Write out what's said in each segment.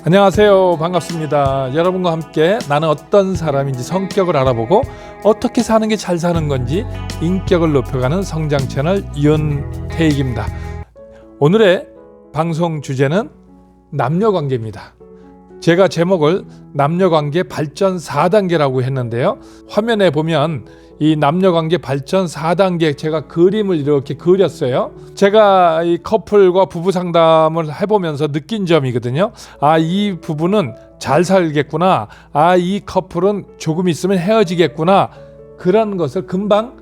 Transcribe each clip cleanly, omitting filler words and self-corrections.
안녕하세요. 반갑습니다. 여러분과 함께 나는 어떤 사람인지 성격을 알아보고 어떻게 사는 게 잘 사는 건지 인격을 높여가는 성장 채널 윤태익입니다. 오늘의 방송 주제는 남녀관계입니다. 제가 제목을 남녀관계 발전 4단계라고 했는데요. 화면에 보면 이 남녀관계 발전 4단계 제가 그림을 이렇게 그렸어요. 제가 이 커플과 부부 상담을 해보면서 느낀 점이거든요. 이 부부는 잘 살겠구나. 이 커플은 조금 있으면 헤어지겠구나. 그런 것을 금방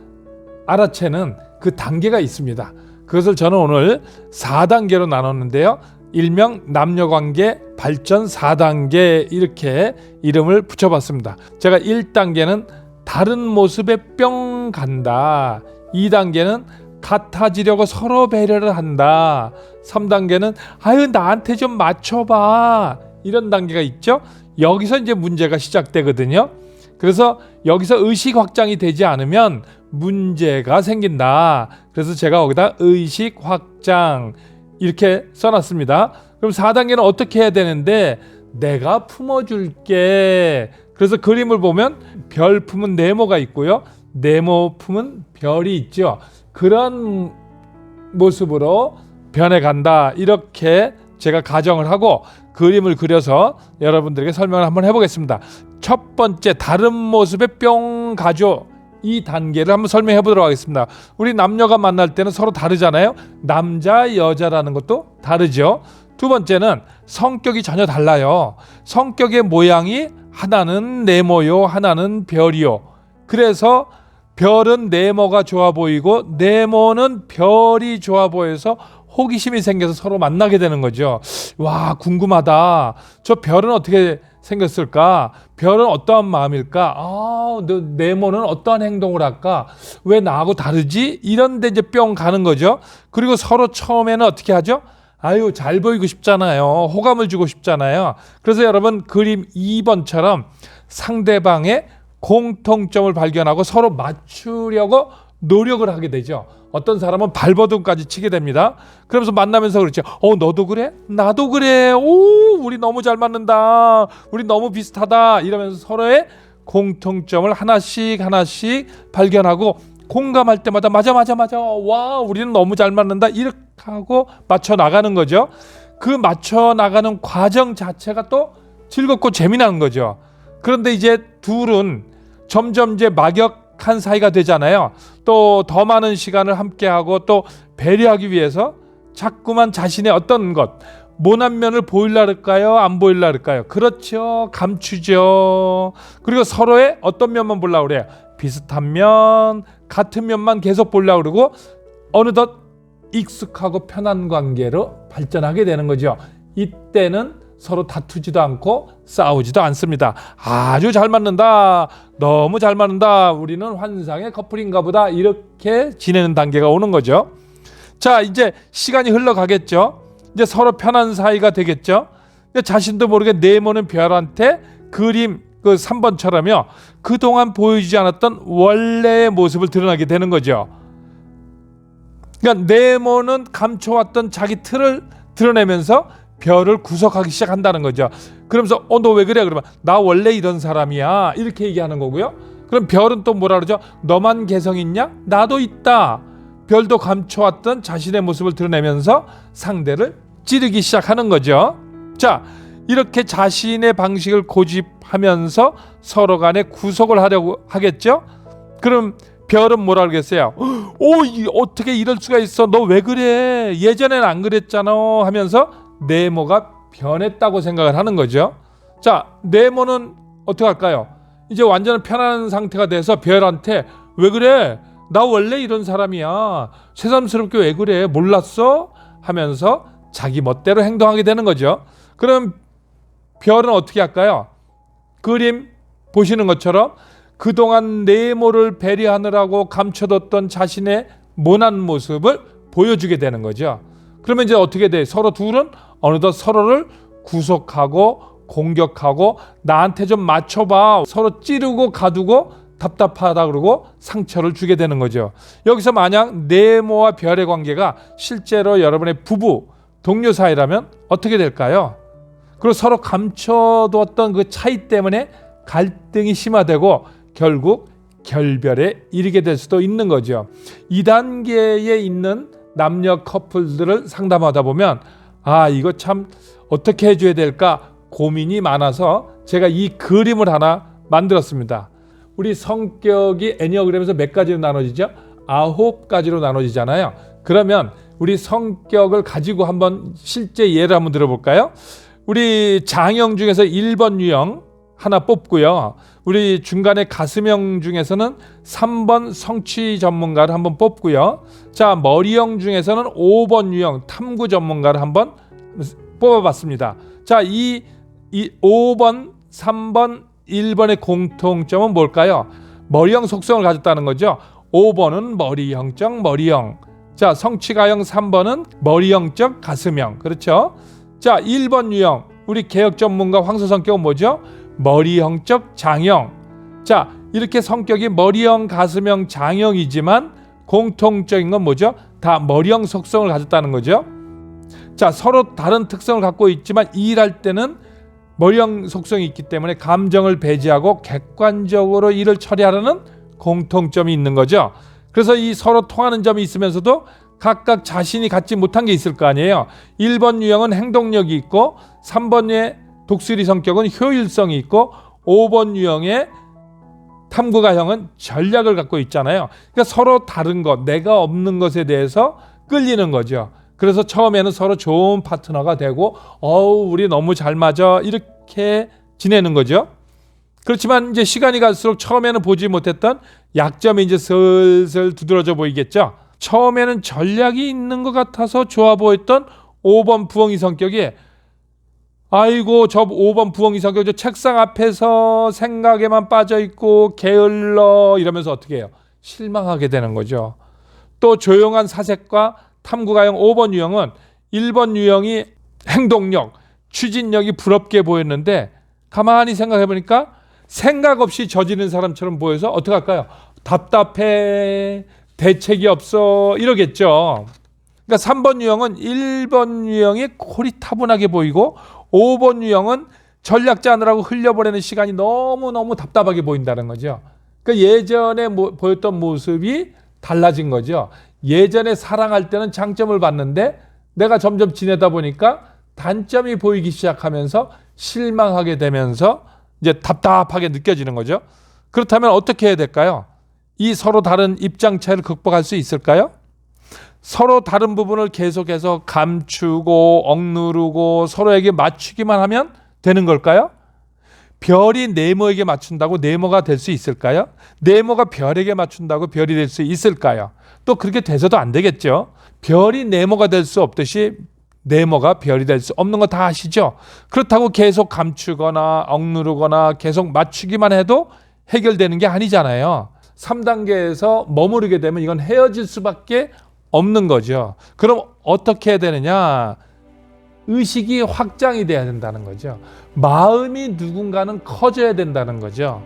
알아채는 그 단계가 있습니다. 그것을 저는 오늘 4단계로 나눴는데요. 일명 남녀관계 발전 4단계 이렇게 이름을 붙여봤습니다. 제가 1단계는 다른 모습에 뿅 간다. 2단계는 같아지려고 서로 배려를 한다. 3단계는 나한테 좀 맞춰봐. 이런 단계가 있죠. 여기서 이제 문제가 시작되거든요. 그래서 여기서 의식 확장이 되지 않으면 문제가 생긴다. 그래서 제가 거기다 의식 확장 이렇게 써놨습니다. 그럼 4단계는 어떻게 해야 되는데 내가 품어줄게. 그래서 그림을 보면 별 품은 네모가 있고요. 네모 품은 별이 있죠. 그런 모습으로 변해간다. 이렇게 제가 가정을 하고 그림을 그려서 여러분들에게 설명을 한번 해보겠습니다. 첫 번째 다른 모습에 뿅 가죠. 이 단계를 한번 설명해 보도록 하겠습니다. 우리 남녀가 만날 때는 서로 다르잖아요. 남자, 여자라는 것도 다르죠. 두 번째는 성격이 전혀 달라요. 성격의 모양이 하나는 네모요, 하나는 별이요. 그래서 별은 네모가 좋아 보이고 네모는 별이 좋아 보여서 호기심이 생겨서 서로 만나게 되는 거죠. 와, 궁금하다. 저 별은 어떻게 생겼을까? 별은 어떠한 마음일까? 네모는 어떠한 행동을 할까? 왜 나하고 다르지? 이런 데 이제 뿅 가는 거죠. 그리고 서로 처음에는 어떻게 하죠? 잘 보이고 싶잖아요. 호감을 주고 싶잖아요. 그래서 여러분 그림 2번처럼 상대방의 공통점을 발견하고 서로 맞추려고 노력을 하게 되죠. 어떤 사람은 발버둥까지 치게 됩니다. 그러면서 만나면서 그렇죠. 너도 그래? 나도 그래. 우리 너무 잘 맞는다. 우리 너무 비슷하다. 이러면서 서로의 공통점을 하나씩 발견하고 공감할 때마다 맞아. 와, 우리는 너무 잘 맞는다. 이렇게 하고 맞춰 나가는 거죠. 그 맞춰 나가는 과정 자체가 또 즐겁고 재미난 거죠. 그런데 이제 둘은 점점 이제 막역한 사이가 되잖아요. 또 더 많은 시간을 함께하고 또 배려하기 위해서 자꾸만 자신의 어떤 것 모난 면을 보일라 할까요? 안 보일라 할까요? 그렇죠. 감추죠. 그리고 서로의 어떤 면만 보려고 그래요. 비슷한 면, 같은 면만 계속 보려고 그러고 어느덧 익숙하고 편한 관계로 발전하게 되는 거죠. 이때는 서로 다투지도 않고 싸우지도 않습니다. 아주 잘 맞는다. 너무 잘 맞는다. 우리는 환상의 커플인가 보다. 이렇게 지내는 단계가 오는 거죠. 자, 이제 시간이 흘러가겠죠. 이제 서로 편한 사이가 되겠죠. 자신도 모르게 네모는 별한테 그림 3번처럼요. 그동안 보여주지 않았던 원래의 모습을 드러나게 되는 거죠. 그러니까 네모는 감춰왔던 자기 틀을 드러내면서 별을 구속하기 시작한다는 거죠. 그러면서 너 왜 그래? 그러면 나 원래 이런 사람이야. 이렇게 얘기하는 거고요. 그럼 별은 또 뭐라 그러죠? 너만 개성 있냐? 나도 있다. 별도 감춰왔던 자신의 모습을 드러내면서 상대를 찌르기 시작하는 거죠. 자, 이렇게 자신의 방식을 고집하면서 서로 간에 구속을 하려고 하겠죠. 그럼 별은 뭐라 그러겠어요? 어떻게 이럴 수가 있어? 너 왜 그래? 예전엔 안 그랬잖아 하면서 네모가 변했다고 생각을 하는 거죠. 자, 네모는 어떻게 할까요? 이제 완전 편안한 상태가 돼서 별한테 왜 그래? 나 원래 이런 사람이야. 새삼스럽게 왜 그래? 몰랐어? 하면서 자기 멋대로 행동하게 되는 거죠. 그럼 별은 어떻게 할까요? 그림 보시는 것처럼 그동안 네모를 배려하느라고 감춰뒀던 자신의 모난 모습을 보여주게 되는 거죠. 그러면 이제 어떻게 돼? 서로 둘은 어느덧 서로를 구속하고 공격하고 나한테 좀 맞춰봐. 서로 찌르고 가두고 답답하다 그러고 상처를 주게 되는 거죠. 여기서 만약 네모와 별의 관계가 실제로 여러분의 부부, 동료 사이라면 어떻게 될까요? 그리고 서로 감춰두었던 그 차이 때문에 갈등이 심화되고 결국 결별에 이르게 될 수도 있는 거죠. 2단계에 있는 남녀 커플들을 상담하다 보면 이거 참 어떻게 해줘야 될까 고민이 많아서 제가 이 그림을 하나 만들었습니다. 우리 성격이 애니어그램에서 몇 가지로 나눠지죠? 9가지로 나눠지잖아요. 그러면 우리 성격을 가지고 한번 실제 예를 한번 들어볼까요? 우리 장형 중에서 1번 유형 하나 뽑고요. 우리 중간에 가슴형 중에서는 3번 성취 전문가를 한번 뽑고요. 자, 머리형 중에서는 5번 유형 탐구 전문가를 한번 뽑아봤습니다. 자, 이 5번, 3번, 1번의 공통점은 뭘까요? 머리형 속성을 가졌다는 거죠. 5번은 머리형적 머리형. 자, 성취가형 3번은 머리형적 가슴형. 그렇죠? 자, 1번 유형 우리 개혁 전문가 황소 성격은 뭐죠? 머리형적 장형. 자, 이렇게 성격이 머리형, 가슴형, 장형이지만 공통적인 건 뭐죠? 다 머리형 속성을 가졌다는 거죠. 자, 서로 다른 특성을 갖고 있지만 일할 때는 머리형 속성이 있기 때문에 감정을 배제하고 객관적으로 일을 처리하려는 공통점이 있는 거죠. 그래서 이 서로 통하는 점이 있으면서도 각각 자신이 갖지 못한 게 있을 거 아니에요. 1번 유형은 행동력이 있고 3번의 독수리 성격은 효율성이 있고 5번 유형의 탐구가형은 전략을 갖고 있잖아요. 그러니까 서로 다른 것, 내가 없는 것에 대해서 끌리는 거죠. 그래서 처음에는 서로 좋은 파트너가 되고 우리 너무 잘 맞아 이렇게 지내는 거죠. 그렇지만 이제 시간이 갈수록 처음에는 보지 못했던 약점이 이제 슬슬 두드러져 보이겠죠. 처음에는 전략이 있는 것 같아서 좋아 보였던 5번 부엉이 성격이 아이고 저 5번 부엉이 성격 저 책상 앞에서 생각에만 빠져 있고 게을러 이러면서 어떻게 해요? 실망하게 되는 거죠. 또 조용한 사색과 탐구가형 5번 유형은 1번 유형이 행동력, 추진력이 부럽게 보였는데 가만히 생각해 보니까 생각 없이 저지른 사람처럼 보여서 어떻게 할까요? 답답해, 대책이 없어 이러겠죠. 그러니까 3번 유형은 1번 유형이 고리타분하게 보이고 5번 유형은 전략 짜느라고 흘려보내는 시간이 너무너무 답답하게 보인다는 거죠. 그러니까 예전에 보였던 모습이 달라진 거죠. 예전에 사랑할 때는 장점을 봤는데 내가 점점 지내다 보니까 단점이 보이기 시작하면서 실망하게 되면서 이제 답답하게 느껴지는 거죠. 그렇다면 어떻게 해야 될까요? 이 서로 다른 입장 차이를 극복할 수 있을까요? 서로 다른 부분을 계속해서 감추고 억누르고 서로에게 맞추기만 하면 되는 걸까요? 별이 네모에게 맞춘다고 네모가 될 수 있을까요? 네모가 별에게 맞춘다고 별이 될 수 있을까요? 또 그렇게 돼서도 안 되겠죠. 별이 네모가 될 수 없듯이 네모가 별이 될 수 없는 거 다 아시죠? 그렇다고 계속 감추거나 억누르거나 계속 맞추기만 해도 해결되는 게 아니잖아요. 3단계에서 머무르게 되면 이건 헤어질 수밖에 없는 거죠. 그럼 어떻게 해야 되느냐? 의식이 확장이 돼야 된다는 거죠. 마음이 누군가는 커져야 된다는 거죠.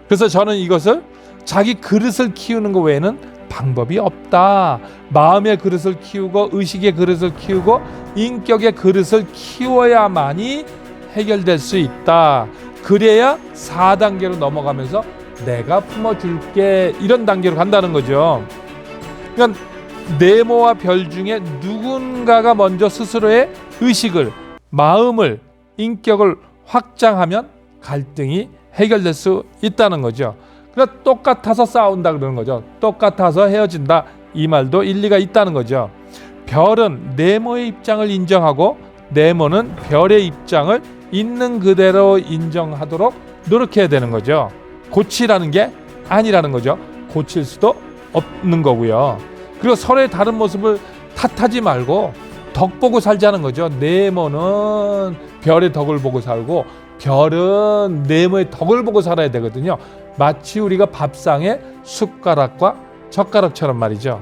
그래서 저는 이것을 자기 그릇을 키우는 것 외에는 방법이 없다. 마음의 그릇을 키우고 의식의 그릇을 키우고 인격의 그릇을 키워야만이 해결될 수 있다. 그래야 4단계로 넘어가면서 내가 품어줄게 이런 단계로 간다는 거죠. 그러니까 네모와 별 중에 누군가가 먼저 스스로의 의식을, 마음을, 인격을 확장하면 갈등이 해결될 수 있다는 거죠. 그러니까 똑같아서 싸운다 그러는 거죠. 똑같아서 헤어진다 이 말도 일리가 있다는 거죠. 별은 네모의 입장을 인정하고 네모는 별의 입장을 있는 그대로 인정하도록 노력해야 되는 거죠. 고치라는 게 아니라는 거죠. 고칠 수도 없는 거고요. 그리고 서로의 다른 모습을 탓하지 말고 덕 보고 살자는 거죠. 네모는 별의 덕을 보고 살고 별은 네모의 덕을 보고 살아야 되거든요. 마치 우리가 밥상에 숟가락과 젓가락처럼 말이죠.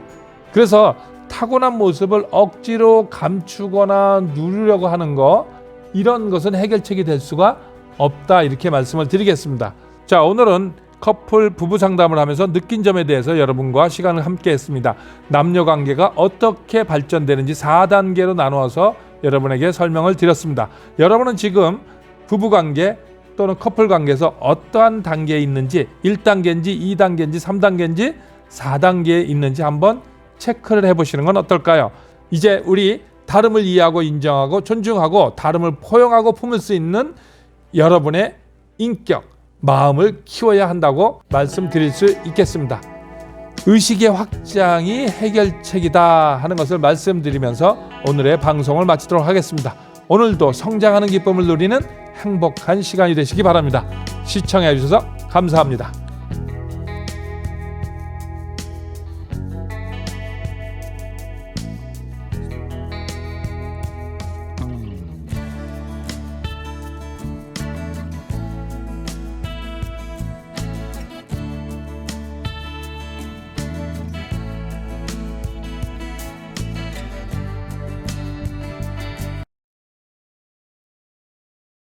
그래서 타고난 모습을 억지로 감추거나 누르려고 하는 거, 이런 것은 해결책이 될 수가 없다 이렇게 말씀을 드리겠습니다. 자, 오늘은 커플 부부 상담을 하면서 느낀 점에 대해서 여러분과 시간을 함께 했습니다. 남녀 관계가 어떻게 발전되는지 4단계로 나누어서 여러분에게 설명을 드렸습니다. 여러분은 지금 부부관계 또는 커플관계에서 어떠한 단계에 있는지 1단계인지 2단계인지 3단계인지 4단계에 있는지 한번 체크를 해보시는 건 어떨까요? 이제 우리 다름을 이해하고 인정하고 존중하고 다름을 포용하고 품을 수 있는 여러분의 인격, 마음을 키워야 한다고 말씀드릴 수 있겠습니다. 의식의 확장이 해결책이다 하는 것을 말씀드리면서 오늘의 방송을 마치도록 하겠습니다. 오늘도 성장하는 기쁨을 누리는 행복한 시간이 되시기 바랍니다. 시청해 주셔서 감사합니다.